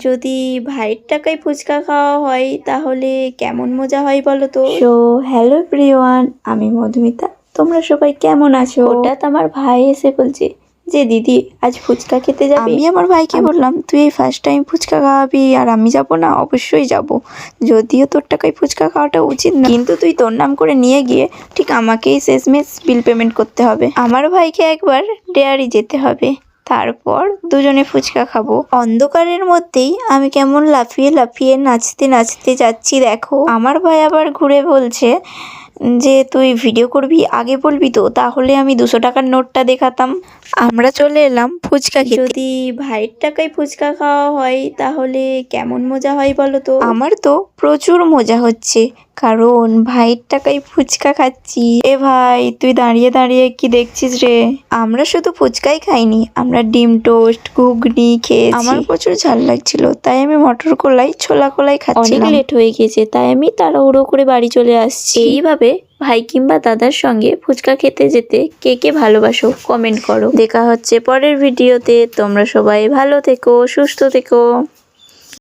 যদি ভাইয়ের টাকায় ফুচকা খাওয়া হয় তাহলে কেমন মজা হয় বলো তো। সো হ্যালো এভরিওয়ান, আমি মধুমিতা। তোমরা সবাই কেমন আছো? হঠাৎ আমার ভাই এসে বলছে যে দিদি আজ ফুচকা খেতে যাবি। আমি আমার ভাইকে বললাম তুই এই ফার্স্ট টাইম ফুচকা খাওয়াবি আর আমি যাব না? অবশ্যই যাব, যদিও তোর টাকায় ফুচকা খাওয়াটা উচিত না, কিন্তু তুই তোর নাম করে নিয়ে গিয়ে ঠিক আমাকেই শেষমেশ বিল পেমেন্ট করতে হবে। আমার ভাইকে একবার ডেয়ারি যেতে হবে, তারপর দুজনে ফুচকা খাবো। অন্ধকারের মধ্যেই আমি কেমন লাফিয়ে লাফিয়ে নাচতে নাচতে যাচ্ছি দেখো। আমার ভাই আবার ঘুরে বলছে যে তুই ভিডিও করবি, আগে বলবি তো, তাহলে আমি 200 টাকার নোটটা দেখাতাম। আমরা চলে এলাম ফুচকা খেতে। যদি ভাইয়ের টাকায় ফুচকা খাওয়া হয় তাহলে কেমন মজা হয় বলো তো। আমার তো প্রচুর মজা হচ্ছে, কারণ ভাইয়ের টাকায় ফুচকা খাচ্ছি। এ ভাই তুই দাঁড়িয়ে দাঁড়িয়ে কি দেখছিস রে? আমরা শুধু ফুচকাই খাইনি, আমরা ডিম টোস্ট ঘুগনি খেয়েছি। আমার প্রচুর ঝাল লাগছিল, তাই আমি মটর কলাই ছোলা কলাই খাচ্ছিলাম। অনেক লেট হয়ে গেছে, তাই আমি তাড়াহুড়ো করে বাড়ি চলে আসছি। এইভাবে ভাই কিংবা দাদার সঙ্গে ফুচকা খেতে যেতে কে কে ভালোবাসো কমেন্ট করো। দেখা হচ্ছে পরের ভিডিওতে। তোমরা সবাই ভালো থেকো, সুস্থ থেকো।